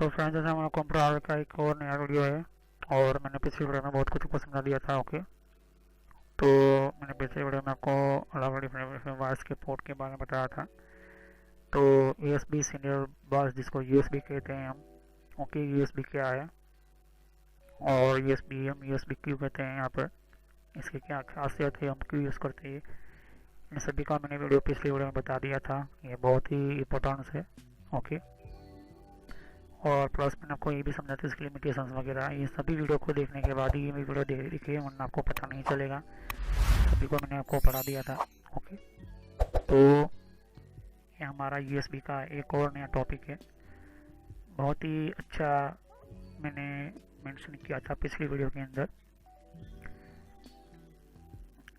तो फ्रेंड्स, जैसे हमारा कंप्यूटर का एक और नया वीडियो है और मैंने पिछले वीडियो में बहुत कुछ आपको समझा दिया था। ओके, तो मैंने पिछले वीडियो में आपको अलग अलग डिफरेंट वॉइस के पोर्ट के बारे में बताया था। तो यूएसबी सीनियर बस, जिसको यूएसबी कहते हैं हम, ओके, यूएसबी क्या है और यूएसबी हम यूएसबी क्यों कहते हैं, यहाँ पर इसकी क्या खासियत है, हम क्यों यूज़ करते हैं, इन सभी का मैंने वीडियो पिछले वीडियो में बता दिया था। ये बहुत ही इम्पोर्टेंट है। ओके, और प्लस मैंने आपको ये भी समझा था इसकी लिमिटेशंस वगैरह। ये सभी वीडियो को देखने के बाद ही ये वीडियो देखिए, वरना आपको पता नहीं चलेगा। सभी को मैंने आपको पढ़ा दिया था। ओके, तो ये हमारा यूएसबी का एक और नया टॉपिक है, बहुत ही अच्छा मैंने मेंशन किया था पिछली वीडियो के अंदर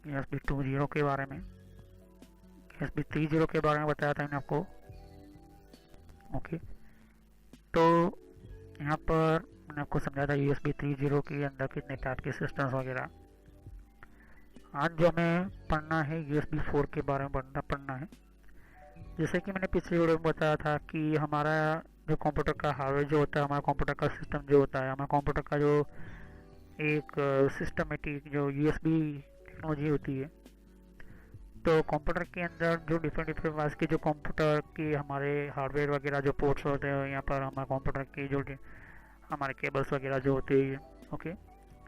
यूएसबी 2.0 के बारे में। यूएसबी 3.0 के बारे में बताया था मैंने आपको। ओके, तो यहाँ पर मैंने आपको समझा था यूएसबी 3.0 के अंदर कितने टाइप के सिस्टम्स वगैरह। आज जो हमें पढ़ना है यूएसबी 4 के बारे में पढ़ना है। जैसे कि मैंने पिछले वीडियो में बताया था कि हमारा जो कंप्यूटर का हार्डवेयर जो होता है, हमारा कंप्यूटर का सिस्टम जो होता है, हमारा कंप्यूटर का जो एक सिस्टमेटिक जो यूएसबी टेक्नोलॉजी होती है, तो कंप्यूटर के अंदर जो डिफरेंट वाइस के जो कंप्यूटर के हमारे हार्डवेयर वगैरह जो पोर्ट्स होते हैं, यहाँ पर हमारे कंप्यूटर के जो हमारे केबल्स वगैरह जो होते हैं। ओके,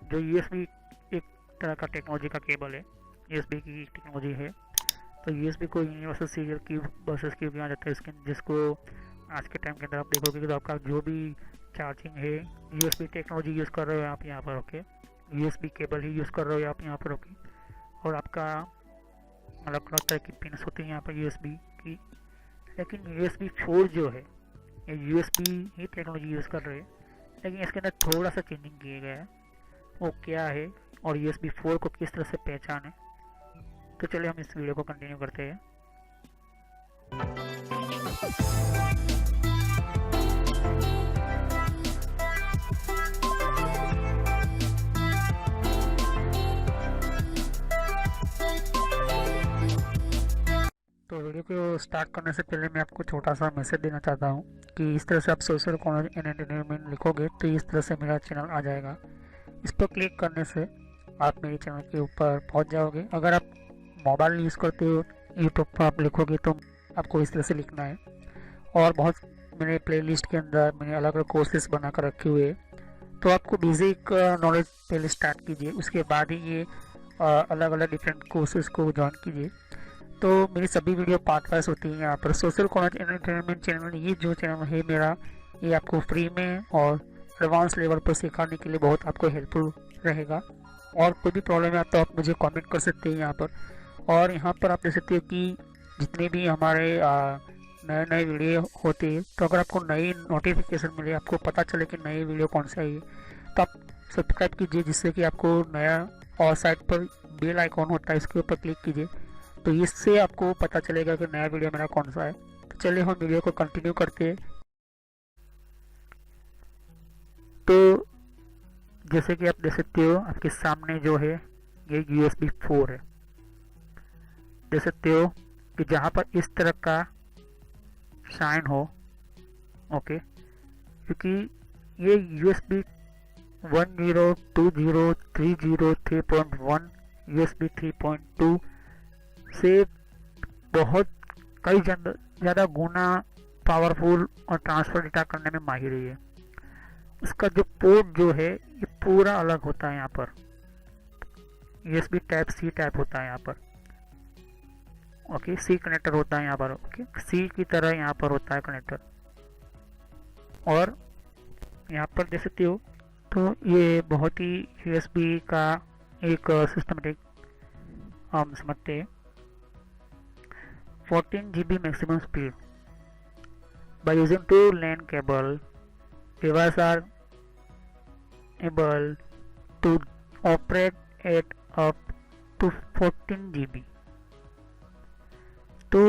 जो यूएसबी एक तरह का टेक्नोलॉजी का केबल है, यूएसबी की टेक्नोलॉजी है। तो यूएसबी को universal serial cube buses cube कहा जाता है, जिसको आज के टाइम के अंदर आप देखोगे तो आपका जो भी चार्जिंग है यूएसबी टेक्नोलॉजी यूज़ कर रहे हो आप यहाँ पर। ओके, यूएसबी केबल ही यूज़ कर रहे हो आप यहाँ पर। ओके, और आपका अलग अलग तरह की पिन्स होती हैं यहाँ पर यूएसबी की। लेकिन यूएसबी 4 जो है, ये यूएसबी ही टेक्नोलॉजी यूज़ कर रहे हैं, लेकिन इसके अंदर थोड़ा सा चेंजिंग किया गया है। वो क्या है और यूएसबी 4 को किस तरह से पहचाने, तो चलिए हम इस वीडियो को कंटिन्यू करते हैं। तो वीडियो को स्टार्ट करने से पहले मैं आपको छोटा सा मैसेज देना चाहता हूँ कि इस तरह से आप सोशल कॉलेज एंड एंटरटेनमेंट लिखोगे तो इस तरह से मेरा चैनल आ जाएगा। इस पर क्लिक करने से आप मेरे चैनल के ऊपर पहुँच जाओगे। अगर आप मोबाइल यूज़ करते हो, यूट्यूब पर आप लिखोगे तो आपको इस तरह से लिखना है। और बहुत मेरे प्लेलिस्ट के अंदर मैंने अलग अलग कोर्सेज बना कर रखे हुए हैं, तो आपको बेसिक नॉलेज पहले स्टार्ट कीजिए, उसके बाद ही ये अलग अलग डिफरेंट कोर्सेज को ज्वाइन कीजिए। तो मेरी सभी वीडियो पार्ट वाइज होती हैं यहाँ पर। सोशल कॉलेज एंटरटेनमेंट चैनल, ये जो चैनल है मेरा, ये आपको फ्री में और एडवांस लेवल पर सिखाने के लिए बहुत आपको हेल्पफुल रहेगा। और कोई भी प्रॉब्लम है तो आप मुझे कमेंट कर सकते हैं यहाँ पर। और यहाँ पर आप देख सकते हो कि जितने भी हमारे नए नए वीडियो होते हैं, तो अगर आपको नई नोटिफिकेशन मिले, आपको पता चले कि नई वीडियो कौन सा है, तो आप सब्सक्राइब कीजिए, जिससे कि आपको नया, और साइड पर बेल आइकॉन होता है, इसके ऊपर क्लिक कीजिए, तो इससे आपको पता चलेगा कि नया वीडियो मेरा कौन सा है। तो चलिए हम वीडियो को कंटिन्यू करते हैं। तो जैसे कि आप देख सकते हो, आपके सामने जो है ये यूएसबी 4 है। देख सकते हो कि जहाँ पर इस तरह का साइन हो, ओके, क्योंकि ये यूएसबी 10, 20, 30, 3.1, यूएसबी 3.2 से बहुत कई ज़्यादा गुना पावरफुल और ट्रांसफ़र डेटा करने में माहिर है। उसका जो पोर्ट जो है ये पूरा अलग होता है। यहाँ पर यूएसबी टाइप सी टाइप होता है यहाँ पर। ओके, सी कनेक्टर होता है यहाँ पर। ओके, सी की तरह यहाँ पर होता है कनेक्टर। और यहाँ पर देख सकते हो, तो ये बहुत ही यूएसबी का एक सिस्टमेटिक हम समझते हैं। 14 GB maximum speed. By using two LAN cable, devices are able to operate at up to 14 GB. तो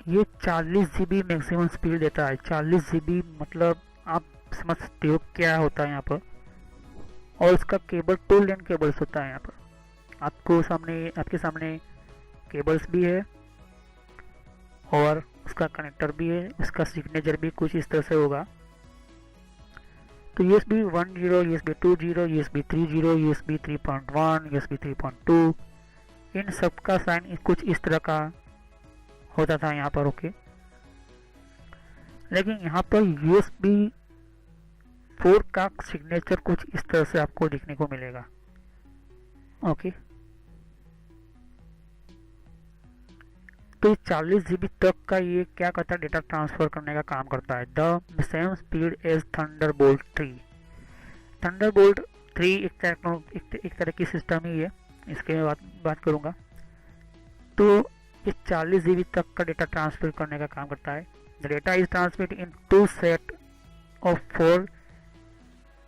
ये 40 GB मैक्सिमम स्पीड देता है। 40 GB मतलब आप समझ सकते हो क्या होता है यहाँ पर। और इसका केबल 2 लेन केबल्स होता है यहाँ पर। आपके सामने केबल्स भी है और उसका कनेक्टर भी है। उसका सिग्नेचर भी कुछ इस तरह से होगा। तो USB 10, USB 20, USB 30, USB 3.1, USB 3.2, इन सब का साइन कुछ इस तरह का होता था यहाँ पर। ओके, लेकिन यहाँ पर USB 4 का सिग्नेचर कुछ इस तरह से आपको दिखने को मिलेगा। ओके, तो 40 GB तक का ये क्या करता है, डेटा ट्रांसफर करने का काम करता है। The same speed as thunderbolt 3। Thunderbolt 3 एक तरह की सिस्टम ही है, इसके बात करूँगा। तो ये 40 GB तक का डेटा ट्रांसफर करने का काम करता है। The data is transmit in 2 set of 4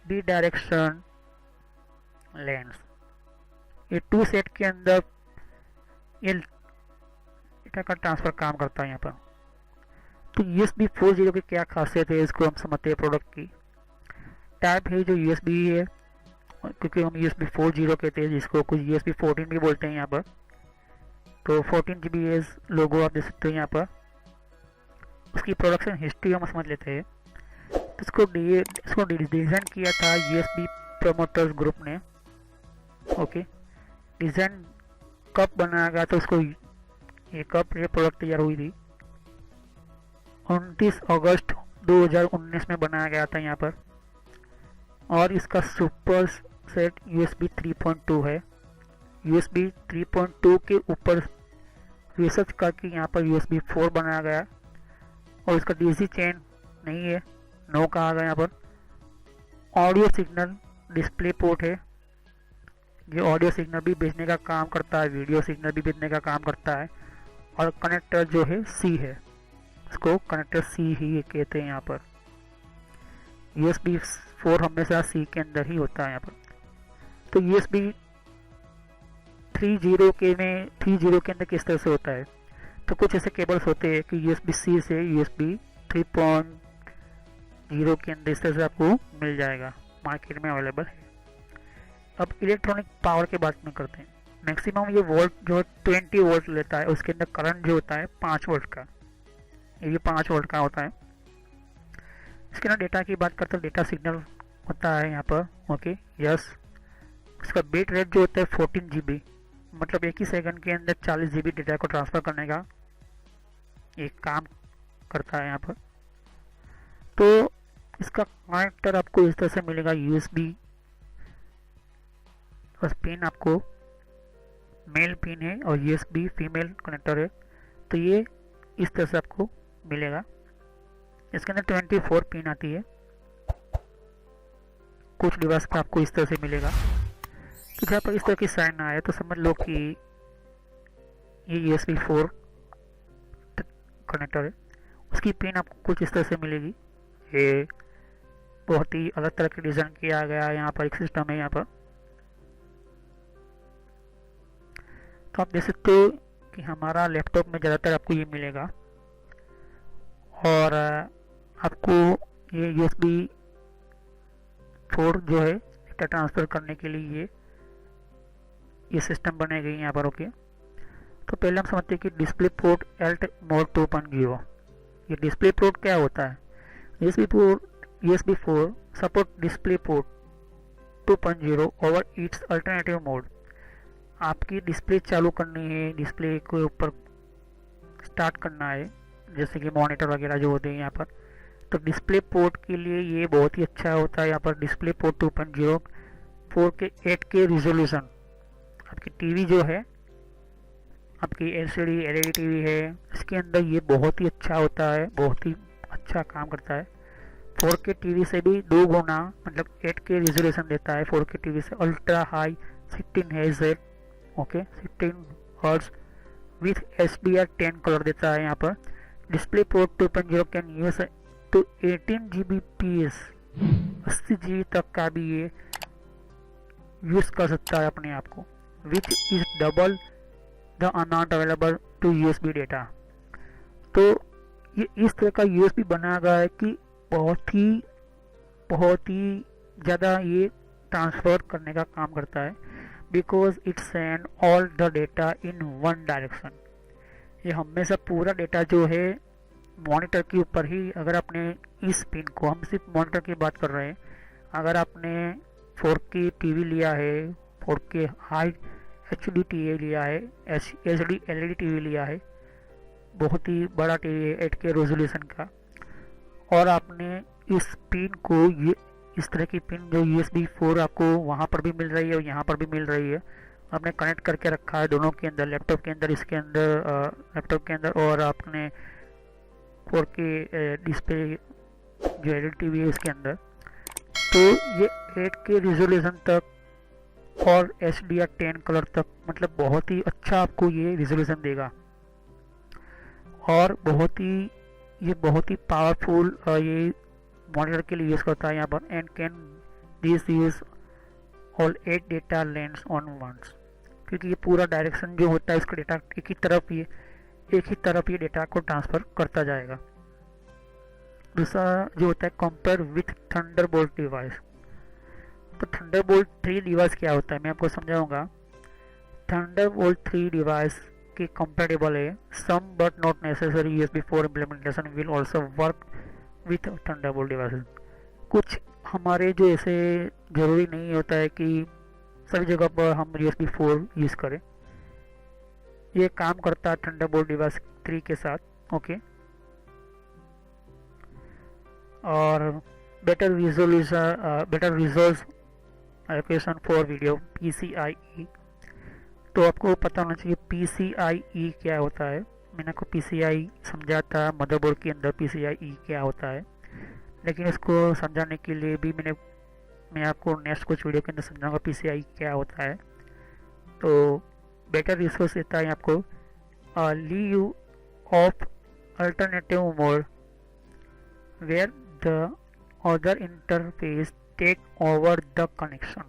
bidirection lens. ये 2 सेट के अंदर ये डेटा का ट्रांसफर काम करता है यहाँ पर। तो USB 40 की क्या खासियत है, इसको हम समझते हैं। प्रोडक्ट की टाइप है जो USB है, क्योंकि हम USB 40 कहते हैं, जिसको कुछ USB 14 भी बोलते हैं यहाँ पर। तो 14 GB लोगो आप देख सकते हो यहाँ पर। उसकी प्रोडक्शन हिस्ट्री हम समझ लेते हैं। इसको डिज़ाइन किया था USB प्रमोटर्स ग्रुप ने। ओके, डिज़ाइन कब बनाया गया था, उसको ये कब ये प्रोडक्ट तैयार हुई थी, 29 अगस्त 2019 में बनाया गया था यहाँ पर। और इसका सुपर सेट USB 3.2 है। USB 3.2 के ऊपर रिसर्च करके यहाँ पर USB 4 बनाया गया। और इसका DC चेन नहीं है, नो कहा गया यहाँ पर। ऑडियो सिग्नल डिस्प्ले पोर्ट है, ये ऑडियो सिग्नल भी भेजने का काम करता है, वीडियो सिग्नल भी भेजने का काम करता है। और कनेक्टर जो है C है, इसको कनेक्टर C ही कहते हैं यहाँ पर। USB 4 हमेशा C के अंदर ही होता है यहाँ पर। तो USB 30 के अंदर किस तरह से होता है, तो कुछ ऐसे केबल्स होते हैं कि USB C से USB 3.0 के अंदर इस तरह से आपको मिल जाएगा, मार्केट में अवेलेबल है। अब इलेक्ट्रॉनिक पावर के बात में करते हैं। मैक्सिमम ये वोल्ट जो 20 वोल्ट लेता है, उसके अंदर करंट जो होता है 5 वोल्ट का, ये 5 वोल्ट का होता है। इसके अंदर डेटा की बात करते हैं, डेटा सिग्नल होता है यहाँ पर। ओके, यस, उसका बिट रेट जो होता है 14 GB, मतलब एक ही सेकंड के अंदर 40 GB डेटा को ट्रांसफ़र करने का एक काम करता है यहाँ पर। तो इसका कनेक्टर आपको इस तरह से मिलेगा, USB बस पिन आपको मेल पिन है और USB फीमेल कनेक्टर है। तो ये इस तरह से आपको मिलेगा। इसके अंदर 24 पिन आती है, कुछ डिवाइस पर आपको इस तरह से मिलेगा। तो जहाँ पर इस तरह की साइन आए तो समझ लो कि ये USB 4 कनेक्टर है। उसकी पिन आपको कुछ इस तरह से मिलेगी। ये बहुत ही अलग तरह के डिज़ाइन किया गया है यहाँ पर, एक सिस्टम है यहाँ पर। तो आप देख सकते हो कि हमारा लैपटॉप में ज़्यादातर आपको ये मिलेगा। और आपको ये USB 4 जो है डेटा ट्रांसफ़र करने के लिए ये सिस्टम बनाई गई यहाँ पर। ओके, तो पहले हम समझते हैं कि डिस्प्ले पोर्ट ELT मोड 2.0। ये डिस्प्ले पोर्ट क्या होता है? USB 4 support display port 2.0 over it's alternative mode. आपकी डिस्प्ले चालू करनी है, डिस्प्ले के ऊपर स्टार्ट करना है, जैसे कि मॉनिटर वगैरह जो होते हैं यहाँ पर। तो डिस्प्ले पोर्ट के लिए ये बहुत ही अच्छा होता है यहाँ पर। Display port 2.0 4K 8K resolution. आपकी टीवी जो है, आपकी LCD LED टीवी है, इसके अंदर ये बहुत ही अच्छा होता है, बहुत ही अच्छा काम करता है। 4K टीवी से भी 2 गुना, मतलब 8K रिजोल्यूशन देता है 4K टीवी से। Ultra high 16 Hz, okay 16 hertz with HDR10 colour देता है यहाँ पर। Display port 2.0 can use to 18 Gbps, 80 GB तक का भी ये यूज कर सकता है अपने आप को, which is double the amount available to USB data. तो ये इस तरह का USB बनाया गया है कि बहुत ही ज़्यादा ये ट्रांसफ़र करने का काम करता है, because it send all the data in one direction. ये हमेशा पूरा डेटा जो है मॉनिटर के ऊपर ही, अगर आपने इस पिन को, हम सिर्फ मॉनिटर की बात कर रहे हैं, अगर आपने 4K टीवी लिया है, 4K हाई HD टीवी लिया है, HD LED टीवी लिया है, बहुत ही बड़ा टीवी है 8K रेजोल्यूशन का, और आपने इस पिन को, ये इस तरह की पिन जो USB 4 आपको वहाँ पर भी मिल रही है और यहाँ पर भी मिल रही है, आपने कनेक्ट करके रखा है दोनों के अंदर, लैपटॉप के अंदर, इसके अंदर, लैपटॉप के अंदर, और आपने 4K डिस्प्ले जो LED टीवी है उसके अंदर, तो ये 8K रिजोल्यूशन तक और HD या 10 कलर तक, मतलब बहुत ही अच्छा आपको ये रिजोल्यूशन देगा, और बहुत ही पावरफुल ये मॉनिटर के लिए यूज़ करता है यहाँ पर। And can this use all 8 data lanes on once, क्योंकि ये पूरा डायरेक्शन जो होता है इसका डेटा एक ही तरफ ये डेटा को ट्रांसफ़र करता जाएगा। दूसरा जो होता है कंपेयर विथ थंडरबोल्ट डिवाइस। तो थंडरबोल्ट 3 डिवाइस क्या होता है मैं आपको समझाऊंगा। थंडरबोल्ट 3 डिवाइस के कंपेटेबल है, some but not necessary USB 4 implementation will also work with Thunderbolt devices. कुछ हमारे जो ऐसे ज़रूरी नहीं होता है कि सभी जगह पर हम USB 4 यूज़ करें, ये काम करता है थंडरबोल्ट डिवाइस 3 के साथ। ओके, और better resolve allocation for video PCIe। तो आपको पता होना चाहिए PCIe क्या होता है। मैंने आपको PCI समझा था मदरबोर्ड के अंदर PCIe क्या होता है, लेकिन इसको समझाने के लिए भी मैं आपको नेक्स्ट कुछ वीडियो के अंदर समझाऊंगा PCI क्या होता है। तो बेटर रिसोर्स देता है आपको leave of alternative mode where the other interface take over the connection.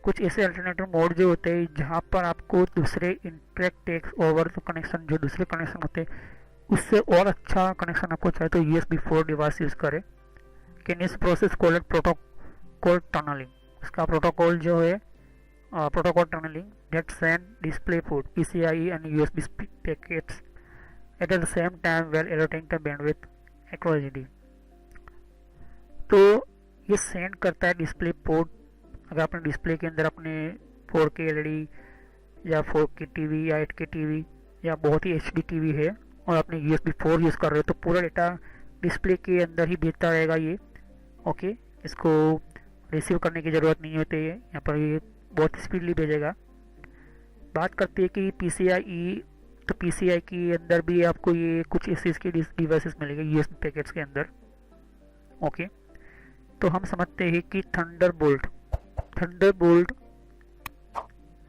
कुछ ऐसे अल्टरनेटिव मोड जो होते हैं जहाँ पर आपको दूसरे interact takes over the connection, जो दूसरे कनेक्शन होते हैं उससे और अच्छा कनेक्शन आपको चाहिए तो USB 4 डिवाइस यूज़ करें। कैन इस प्रोसेस कॉल्ड प्रोटोकॉल टनलिंग। इसका प्रोटोकॉल जो है protocol tunnelling that send DisplayPort PCIe and USB packets at the same time while allocating the bandwidth across HD। तो ये सेंड करता है डिस्प्ले पोर्ट। अगर आपने डिस्प्ले के अंदर अपने 4K LED या 4K टीवी या 8K टीवी या बहुत ही HD टीवी है और आपने USB 4 यूज़ कर रहे हो तो पूरा डेटा डिस्प्ले के अंदर ही भेजता रहेगा ये। ओके, इसको रिसीव करने की ज़रूरत नहीं होती है, यहाँ पर ये बहुत स्पीडली भेजेगा। बात करते हैं कि PCIe, तो PCI के अंदर भी आपको ये कुछ इस चीज़ के डिवाइसेस मिलेंगे USB पैकेट्स के अंदर। ओके, तो हम समझते हैं कि थंडरबोल्ट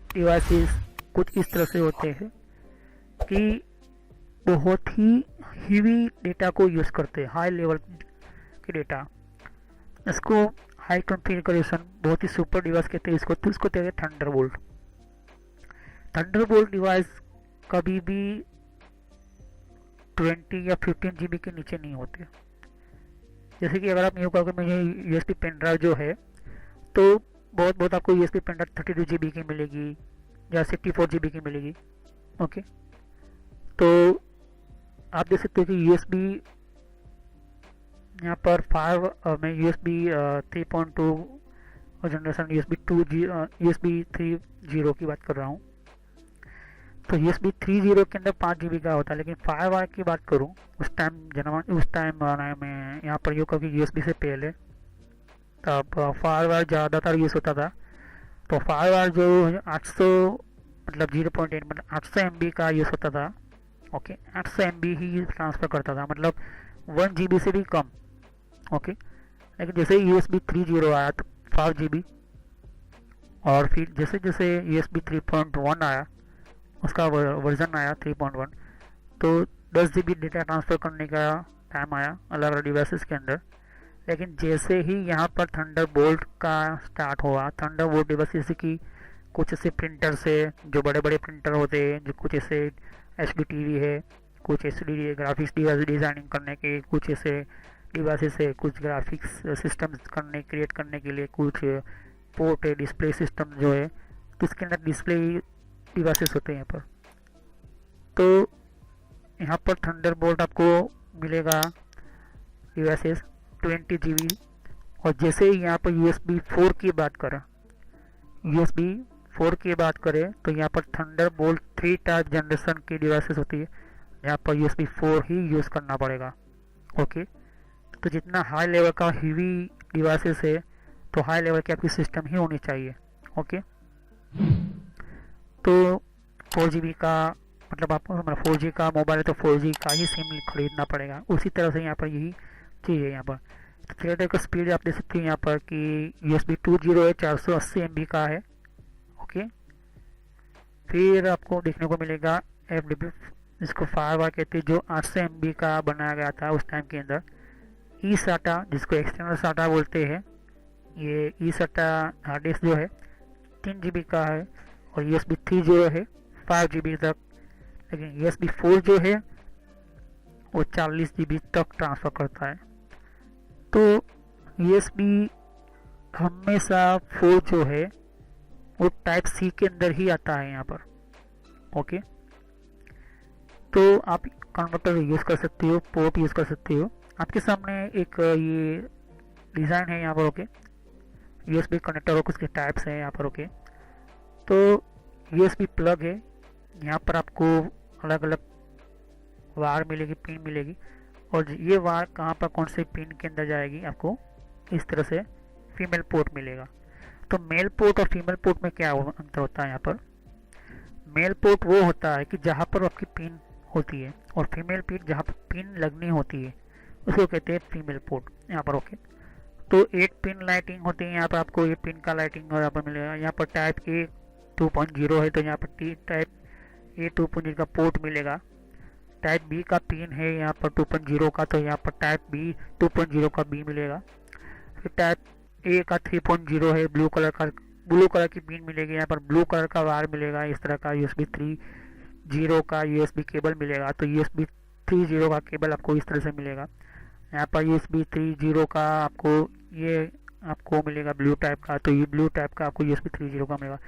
डिवाइसेस कुछ इस तरह से होते हैं कि बहुत ही हेवी डेटा को यूज़ करते हैं, हाई लेवल के डेटा। इसको हाई कॉन्फ़िगरेशन बहुत ही सुपर डिवाइस कहते हैं इसको, तो इसको कहते हैं थंडरबोल्ट। थंडरबोल्ट डिवाइस कभी भी 20 या 15 GB के नीचे नहीं होते। जैसे कि अगर आप यूँ कहोगे मुझे USB पेन ड्राइव जो है तो बहुत आपको USB पेन ड्राइव 32 GB की मिलेगी या 64 GB की मिलेगी। ओके, तो आप देख सकते हो कि USB यहाँ पर 5 मैं USB 3.2 और जनरेशन USB 3.0 की बात कर रहा हूँ। तो USB 3.0 के अंदर 5 GB का होता है, लेकिन 5 की बात करूँ उस टाइम मैं यहाँ पर यूँ क्योंकि USB से पहले तब 5 ज़्यादातर यूज़ होता था। तो 5 जो 800 मतलब 0.8 मतलब 800 MB का यूज़ होता था। ओके, 800 MB ही ट्रांसफ़र करता था, मतलब 1 GB से भी कम। ओके, लेकिन जैसे USB 3.0 आया तो 5 GB, और फिर जैसे जैसे USB 3.1 आया, उसका वर्जन आया 3.1, तो 10 GB डेटा ट्रांसफ़र करने का टाइम आया अलग अलग डिवाइसेस के अंदर। लेकिन जैसे ही यहाँ पर थंडरबोल्ट का स्टार्ट हुआ, थंडरबोल्ट डिवाइस जैसे कि कुछ ऐसे प्रिंटर से जो बड़े बड़े प्रिंटर होते हैं, जो कुछ ऐसे HD टीवी है, कुछ HD ग्राफिक्स डिवाइस डिज़ाइनिंग करने के कुछ ऐसे डिवाइसेस है, कुछ ग्राफिक्स सिस्टम्स क्रिएट करने के लिए कुछ पोर्ट है, डिस्प्ले सिस्टम जो है, तो इसके अंदर डिस्प्ले डिवाइसेस होते हैं यहाँ पर। तो यहाँ पर थंडरबोल्ट आपको मिलेगा डिवाइसेस 20 GB और जैसे ही यहाँ पर USB 4 की बात करें, USB 4 की बात करें तो यहाँ पर थंडरबोल्ट 3 टाइप जनरेशन की डिवाइसेस होती है, यहाँ पर USB 4 ही यूज़ करना पड़ेगा। ओके, तो जितना हाई लेवल का हेवी डिवाइसेस है तो हाई लेवल की आपकी सिस्टम ही होनी चाहिए। ओके, तो 4GB का मतलब आपको 4G का मोबाइल है तो 4G का ही सिम खरीदना पड़ेगा। उसी तरह से यहाँ पर यही चीज़ है। यहाँ पर तो थ्रेड का स्पीड आप देख सकते हैं यहाँ पर कि USB 2.0 है, 480 MB का है। ओके, फिर आपको देखने को मिलेगा FWB, जिसको फायरवॉल कहते हैं, जो 800 MB का बनाया गया था उस टाइम के अंदर। ई साटा, जिसको एक्सटर्नल साटा बोलते हैं, ये ई साटा हार्ड डिस्क जो है 3GB का है, और USB 3.0 है 5GB तक। लेकिन USB 4 जो है वो 40GB तक ट्रांसफ़र करता है। तो USB हमेशा 4 जो है वो टाइप C के अंदर ही आता है यहाँ पर। ओके, तो आप कन्वर्टर यूज़ कर सकते हो, पोर्ट यूज़ कर सकते हो। आपके सामने एक ये डिज़ाइन है यहाँ पर। ओके, USB कनेक्टर और कुछ के टाइप्स हैं यहाँ पर। ओके, तो USB प्लग है, यहाँ पर आपको अलग अलग वायर मिलेगी, पिन मिलेगी, और ये वायर कहाँ पर कौन से पिन के अंदर जाएगी आपको इस तरह से फीमेल पोर्ट मिलेगा। तो मेल पोर्ट और फीमेल पोर्ट में क्या अंतर होता है? यहाँ पर मेल पोर्ट वो होता है कि जहाँ पर आपकी पिन होती है, और फीमेल पिन जहाँ पर पिन लगनी होती है उसको कहते हैं फीमेल पोर्ट यहाँ पर। ओके, तो 8 पिन लाइटिंग होती है यहाँ पर, आपको ये पिन का लाइटिंग यहाँ पर मिलेगा। यहाँ पर टाइप A 2.0 है तो यहाँ पर टाइप A 2.0 का पोर्ट मिलेगा। टाइप B का पिन है यहाँ पर 2.0 का, तो यहाँ पर टाइप B 2.0 का B मिलेगा। फिर टाइप A का 3.0 है, ब्लू कलर की पिन मिलेगी, यहाँ पर ब्लू कलर का वायर मिलेगा। इस तरह का USB 3.0 का USB केबल मिलेगा, तो USB 3.0 का केबल आपको इस तरह से मिलेगा। यहाँ पर USB 3.0 का आपको मिलेगा ब्लू टाइप का, तो ये ब्लू टाइप का आपको USB 3.0 का मिलेगा।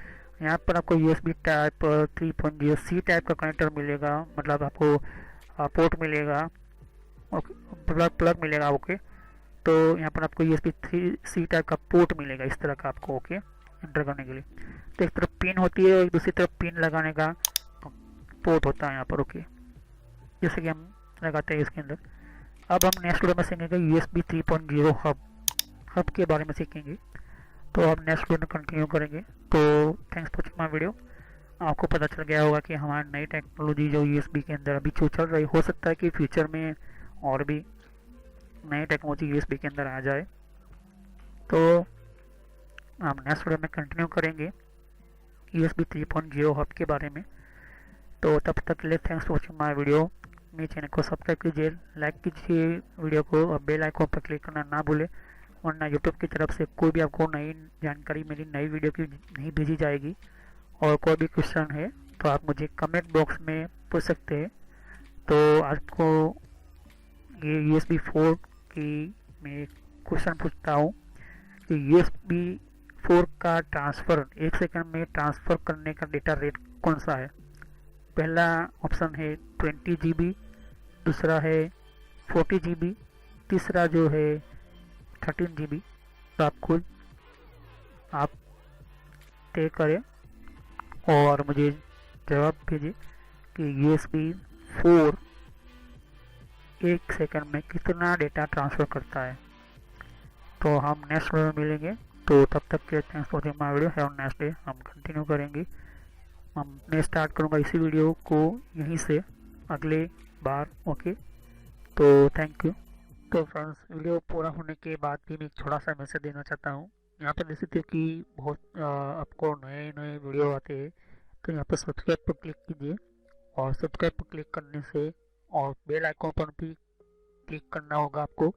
यहाँ पर आपको USB टाइप 3.0 C टाइप का कनेक्टर मिलेगा, मतलब आपको पोर्ट मिलेगा। ओके, प्लग मिलेगा। ओके, तो यहाँ पर आपको USB 3C टाइप का पोर्ट मिलेगा इस तरह का आपको। ओके, एंटर करने के लिए तो एक तरफ पिन होती है और दूसरी तरफ पिन लगाने का पोर्ट होता है यहाँ पर। ओके, जैसे कि हम लगाते हैं इसके अंदर। अब हम नेक्स्ट वीडियो में सीखेंगे USB 3.0 हब के बारे में सीखेंगे, तो अब नेक्स्ट वीडियो में कंटिन्यू करेंगे। तो thanks for watching my video. आपको पता चल गया होगा कि हमारी नई टेक्नोलॉजी जो USB के अंदर अभी जो चल रही, हो सकता है कि फ्यूचर में और भी नई टेक्नोलॉजी USB के अंदर आ जाए। तो हम नेक्स्ट वीडियो में कंटिन्यू करेंगे USB 3.0 हब के बारे में। तो तब तक के लिए thanks for watching my video. मेरे चैनल को सब्सक्राइब कीजिए, लाइक कीजिए वीडियो को, और बेल आइकन पर क्लिक करना ना भूलें, वरना यूट्यूब की तरफ से कोई भी आपको नई जानकारी, मेरी नई वीडियो की नहीं भेजी जाएगी। और कोई भी क्वेश्चन है तो आप मुझे कमेंट बॉक्स में पूछ सकते हैं। तो आपको ये USB 4 की मैं क्वेश्चन पूछता हूँ कि USB 4 का ट्रांसफ़र 1 सेकंड में ट्रांसफ़र करने का डेटा रेट कौन सा है? पहला ऑप्शन है 20 GB, दूसरा है 40 GB, तीसरा जो है 13 GB। तो आप खुद तय करें और मुझे जवाब भेजिए कि USB 4 1 सेकंड में कितना डेटा ट्रांसफ़र करता है। तो हम नेक्स्ट वीडियो में मिलेंगे। तो तब तक के thanks for watching my video. Have a nice day. हम कंटिन्यू करेंगे। मैं स्टार्ट करूँगा इसी वीडियो को यहीं से अगले बार। ओके, तो थैंक यू। तो फ्रेंड्स, वीडियो पूरा होने के बाद भी मैं छोटा सा मैसेज देना चाहता हूँ। यहाँ पर देख सकते हो कि बहुत आपको नए नए वीडियो आते हैं, तो यहाँ पर सब्सक्राइब पर क्लिक कीजिए, और सब्सक्राइब पर क्लिक करने से और बेल आइकन पर भी क्लिक करना होगा आपको।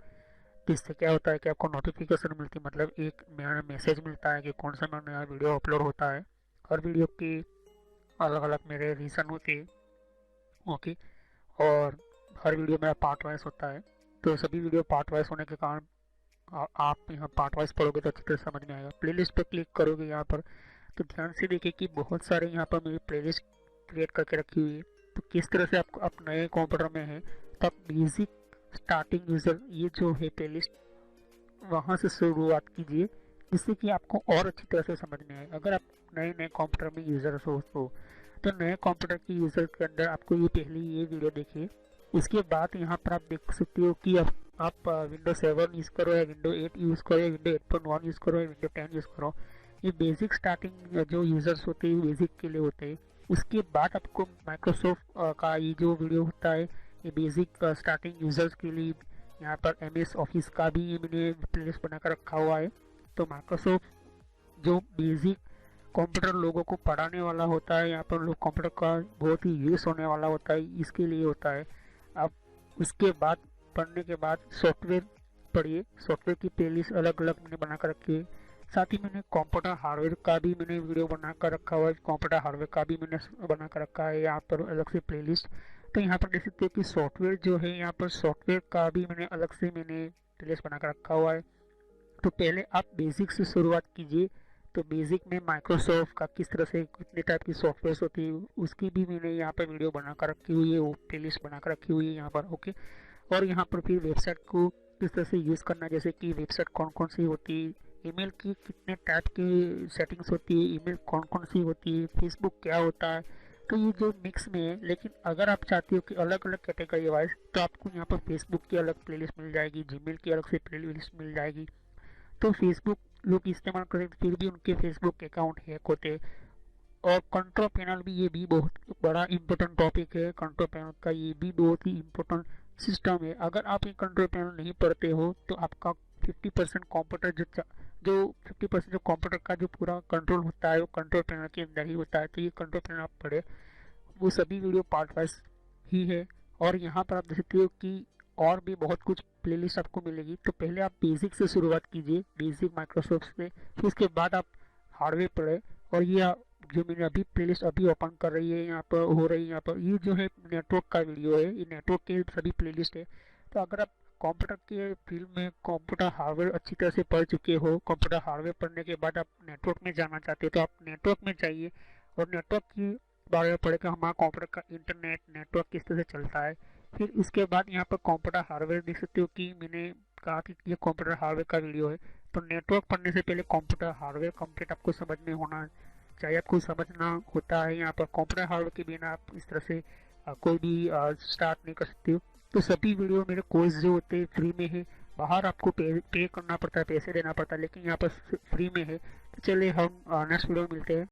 जिससे क्या होता है कि आपको नोटिफिकेशन मिलती है, मतलब एक नया मैसेज मिलता है कि कौन सा नया वीडियो अपलोड होता है। हर वीडियो की अलग अलग मेरे रीज़न होते हैं। ओके, और हर वीडियो मेरा पार्ट वाइज होता है, तो सभी वीडियो पार्ट वाइज होने के कारण आप यहाँ पार्ट वाइज पढ़ोगे तो अच्छी तरह समझ में आएगा। प्लेलिस्ट पर क्लिक करोगे यहाँ पर, तो ध्यान से देखिए कि बहुत सारे यहाँ पर मेरी प्लेलिस्ट क्रिएट करके रखी हुई है। तो किस तरह से आपको, आप नए कंप्यूटर में हैं तो आप बेसिक स्टार्टिंग यूज़र, ये जो है प्लेलिस्ट वहाँ से शुरुआत कीजिए, जिससे कि आपको और अच्छी तरह से समझ में आए। अगर आप नए नए कंप्यूटर में यूज़र्स हो तो नए कंप्यूटर के यूज़र के अंदर आपको ये पहले ये वीडियो देखिए। उसके बाद यहाँ पर आप देख सकते हो कि आप विंडो 7 यूज़ करो या विंडो 8 यूज़ करो या विंडो 8.1 यूज़ करो या विंडो 10 यूज़ करो। ये बेसिक स्टार्टिंग जो यूज़र्स होते हैं बेसिक के लिए होते हैं। उसके बाद आपको माइक्रोसॉफ्ट का ये जो वीडियो होता है ये बेसिक स्टार्टिंग यूज़र्स के लिए, यहाँ पर MS ऑफिस का भी ये मैंने प्लेलिस्ट बनाकर रखा हुआ है। तो माइक्रोसॉफ्ट जो बेसिक कंप्यूटर लोगों को पढ़ाने वाला होता है, यहाँ पर लोग कंप्यूटर का बहुत ही यूज़ होने वाला होता है, इसके लिए होता है। अब उसके बाद पढ़ने के बाद सॉफ्टवेयर पढ़िए। सॉफ्टवेयर की प्लेलिस्ट अलग अलग मैंने बना कर रखी है। साथ ही मैंने कंप्यूटर हार्डवेयर का भी मैंने वीडियो बना कर रखा हुआ है। कंप्यूटर हार्डवेयर का भी मैंने बना कर रखा है यहाँ पर अलग से प्लेलिस्ट। तो यहाँ पर देख सकते हो कि सॉफ्टवेयर जो है, यहाँ पर सॉफ्टवेयर का भी मैंने अलग से प्लेलिस्ट बना कर रखा हुआ है। तो पहले आप बेसिक से शुरुआत कीजिए। तो बेसिक में माइक्रोसॉफ्ट का किस तरह से कितने टाइप की सॉफ्टवेयर होती है उसकी भी मैंने यहाँ पर वीडियो बना कर रखी हुई है, वो प्लेलिस्ट बना कर रखी हुई है यहाँ पर। ओके, और यहाँ पर फिर वेबसाइट को किस तरह से यूज़ करना, जैसे कि वेबसाइट कौन कौन सी होती है, ईमेल की कितने टाइप की सेटिंग्स होती है, ईमेल कौन कौन सी होती है, फेसबुक क्या होता है। तो ये जो मिक्स में है, लेकिन अगर आप चाहते हो कि अलग अलग कैटेगरी वाइज, तो आपको यहाँ पर फेसबुक की अलग प्लेलिस्ट मिल जाएगी, जीमेल की अलग से प्लेलिस्ट मिल जाएगी। तो फेसबुक लोग इस्तेमाल करें फिर भी उनके फेसबुक अकाउंट हैक होते। और कंट्रोल पैनल भी, ये भी बहुत बड़ा इंपॉर्टेंट टॉपिक है। कंट्रोल पैनल का ये भी बहुत ही इम्पोर्टेंट सिस्टम है। अगर आप ये कंट्रोल पैनल नहीं पढ़ते हो तो आपका 50% कंप्यूटर जो 50% जो कंप्यूटर का जो पूरा कंट्रोल होता है वो कंट्रोल पैनल के अंदर ही होता है। तो ये कंट्रोल पैनल आप पढ़े, वो सभी वीडियो पार्ट वाइज ही है। और यहाँ पर आप देख सकते हो कि और भी बहुत कुछ प्लेलिस्ट आपको मिलेगी। तो पहले आप बेसिक से शुरुआत कीजिए, बेसिक माइक्रोसॉफ्ट से, फिर उसके बाद आप हार्डवेयर पढ़े। और ये जो मैंने अभी प्लेलिस्ट अभी ओपन कर रही है यहाँ पर हो रही है, यहाँ पर ये जो है नेटवर्क का वीडियो है, ये नेटवर्क के सभी प्लेलिस्ट है। तो अगर आप कंप्यूटर के फील्ड में कंप्यूटर हार्डवेयर अच्छी तरह से पढ़ चुके हो, कंप्यूटर हार्डवेयर पढ़ने के बाद आप नेटवर्क में जाना चाहते हो तो आप नेटवर्क में जाइए और नेटवर्क की बारे में पढ़े कि हमारा कंप्यूटर का इंटरनेट नेटवर्क किस तरह से चलता है। फिर उसके बाद यहाँ पर कंप्यूटर हार्डवेयर देख सकते हो कि मैंने कहा कि ये कंप्यूटर हार्डवेयर का वीडियो है। तो नेटवर्क पढ़ने से पहले कंप्यूटर हार्डवेयर कंप्लीट आपको समझ में होना चाहिए, आपको समझना होता है। यहाँ पर कंप्यूटर हार्डवेयर के बिना आप इस तरह से कोई भी स्टार्ट नहीं कर सकते हो। तो सभी वीडियो मेरे कोर्स जो होते हैं फ्री में है, बाहर आपको पे करना पड़ता है, पैसे देना पड़ता है, लेकिन यहाँ पर फ्री में है। तो चलिए हम नेक्स्ट वीडियो में मिलते हैं।